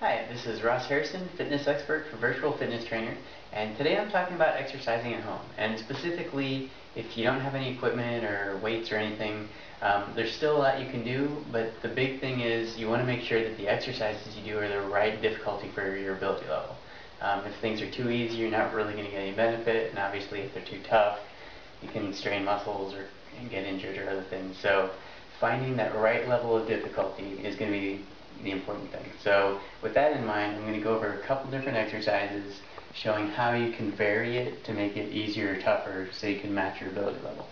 Hi, this is Ross Harrison, fitness expert for Virtual Fitness Trainer, and today I'm talking about exercising at home. And specifically, if you don't have any equipment or weights or anything, there's still a lot you can do, but the big thing is you want to make sure that the exercises you do are the right difficulty for your ability level. If things are too easy, you're not really going to get any benefit, and obviously if they're too tough, you can strain muscles or get injured or other things. So finding that right level of difficulty is going to be the important thing. So with that in mind, I'm going to go over a couple different exercises showing how you can vary it to make it easier or tougher so you can match your ability level.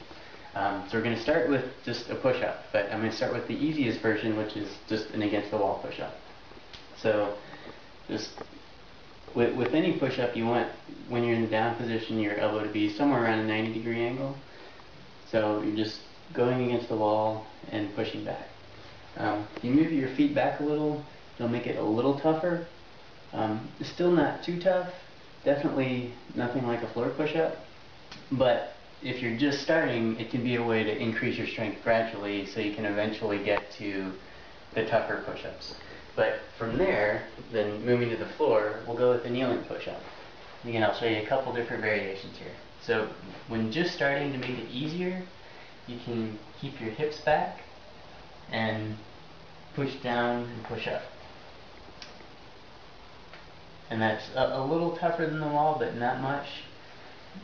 So we're going to start with just a push-up, but I'm going to start with the easiest version, which is just an against the wall push-up. So just with any push-up, you want, when you're in the down position, your elbow to be somewhere around a 90-degree angle. So you're just going against the wall and pushing back. You move your feet back a little, it'll make it a little tougher. Still not too tough, definitely nothing like a floor push-up, but if you're just starting, it can be a way to increase your strength gradually so you can eventually get to the tougher push-ups. But from there, then moving to the floor, we'll go with the kneeling push-up. Again, I'll show you a couple different variations here. So when just starting, to make it easier, you can keep your hips back and push down and push up. And that's a little tougher than the wall, but not much.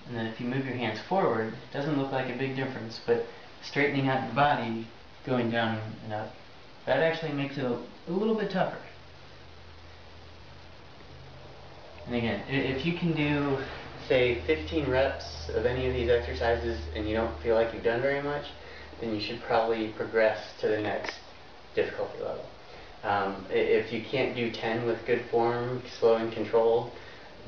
And then if you move your hands forward, it doesn't look like a big difference, but straightening out your body, going down and up, that actually makes it a little bit tougher. And again, if you can do, say, 15 reps of any of these exercises and you don't feel like you've done very much, then you should probably progress to the next difficulty level. If you can't do 10 with good form, slow and controlled,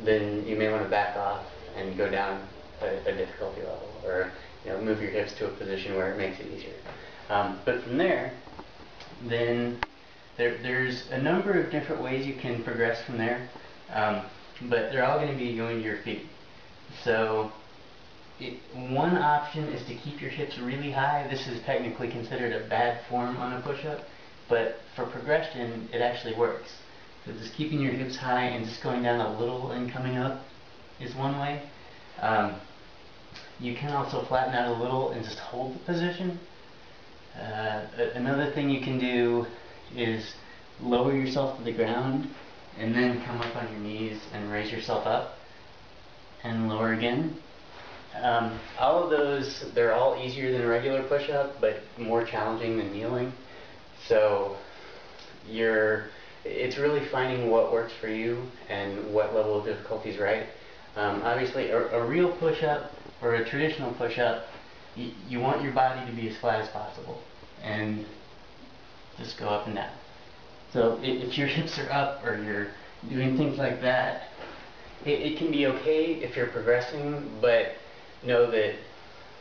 then you may want to back off and go down a difficulty level, or move your hips to a position where it makes it easier. But from there, then there's a number of different ways you can progress from there, but they're all going to be going to your feet. So one option is to keep your hips really high. This is technically considered a bad form on a push-up, but for progression, it actually works. So just keeping your hips high and just going down a little and coming up is one way. You can also flatten out a little and just hold the position. Another thing you can do is lower yourself to the ground and then come up on your knees and raise yourself up and lower again. All of those, they're all easier than a regular push-up, but more challenging than kneeling. So it's really finding what works for you and what level of difficulty is right. Obviously, a real push-up or a traditional push-up, you want your body to be as flat as possible and just go up and down. So if your hips are up or you're doing things like that, it can be okay if you're progressing, but know that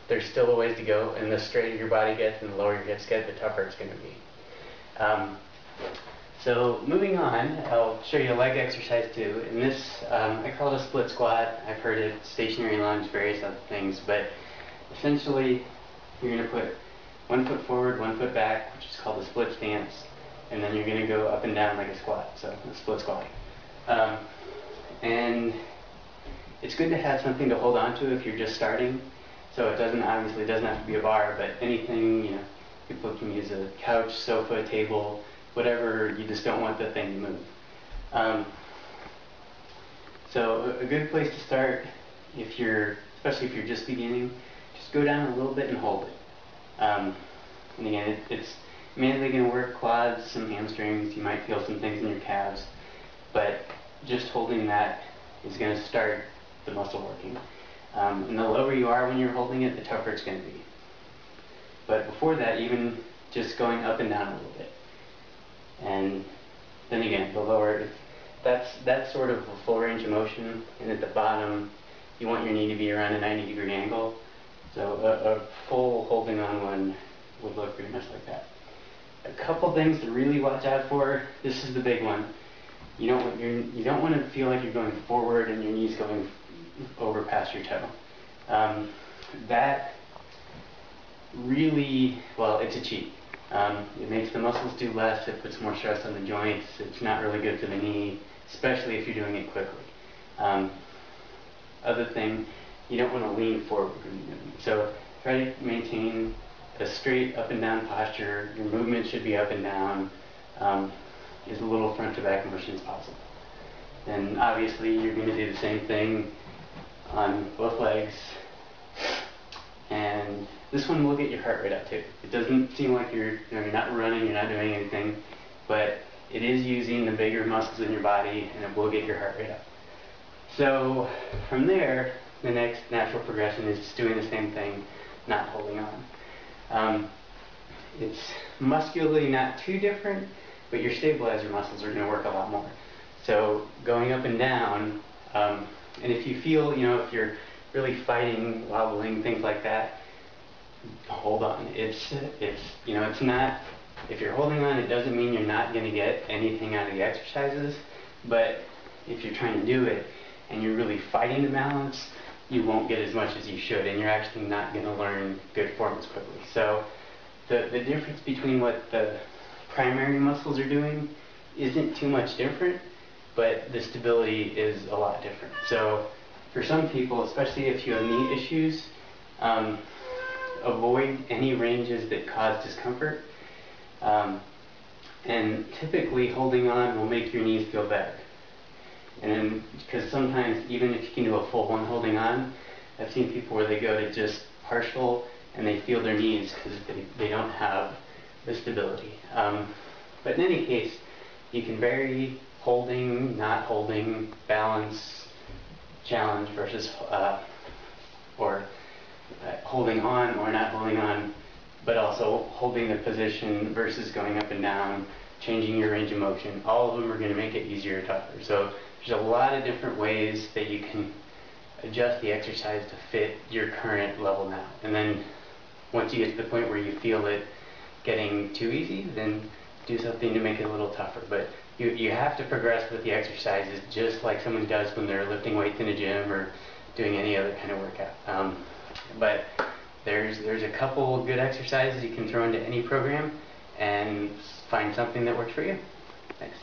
there's still a ways to go, and the straighter your body gets and the lower your hips get, the tougher it's going to be. So moving on, I'll show you a leg exercise too. And this, I call it a split squat. I've heard it stationary lunge, various other things, but essentially you're going to put one foot forward, one foot back, which is called a split stance, and then you're going to go up and down like a squat, so a split squat. And it's good to have something to hold on to if you're just starting. So it obviously doesn't have to be a bar, but anything, people can use a couch, sofa, table, whatever, you just don't want the thing to move. So a good place to start, especially if you're just beginning, just go down a little bit and hold it. And again, it's mainly going to work quads, some hamstrings, you might feel some things in your calves, but just holding that is going to start the muscle working. And the lower you are when you're holding it, the tougher it's going to be. But before that, even just going up and down a little bit. And then again, the lower, that's sort of a full range of motion, and at the bottom, you want your knee to be around a 90-degree angle. So a full holding on one would look pretty much like that. A couple things to really watch out for. This is the big one. You don't want to feel like you're going forward and your knee's going over past your toe. That really, well, it's a cheat. It makes the muscles do less, it puts more stress on the joints, it's not really good for the knee, especially if you're doing it quickly. Other thing, you don't want to lean forward when you're moving. So try to maintain a straight up and down posture. Your movement should be up and down, as little front to back motion as possible. And obviously you're going to do the same thing on both legs. And this one will get your heart rate up too. It doesn't seem like you're not running, you're not doing anything, but it is using the bigger muscles in your body, and it will get your heart rate up. So from there, the next natural progression is just doing the same thing, not holding on. It's muscularly not too different, but your stabilizer muscles are going to work a lot more. So going up and down, and if you feel, if you're really fighting, wobbling, things like that, hold on. It's not, if you're holding on, it doesn't mean you're not going to get anything out of the exercises, but if you're trying to do it and you're really fighting the balance, you won't get as much as you should, and you're actually not going to learn good form as quickly. So the difference between what the primary muscles are doing isn't too much different, but the stability is a lot different. So for some people, especially if you have knee issues, avoid any ranges that cause discomfort. And typically holding on will make your knees feel better. And then, because sometimes even if you can do a full one holding on, I've seen people where they go to just partial and they feel their knees because they don't have the stability. But in any case, you can vary holding, not holding, balance, challenge versus holding on or not holding on, but also holding the position versus going up and down, changing your range of motion. All of them are going to make it easier or tougher. So there's a lot of different ways that you can adjust the exercise to fit your current level now. And then once you get to the point where you feel it getting too easy, then do something to make it a little tougher. But you have to progress with the exercises just like someone does when they're lifting weights in a gym or doing any other kind of workout. But there's a couple good exercises you can throw into any program and find something that works for you. Thanks.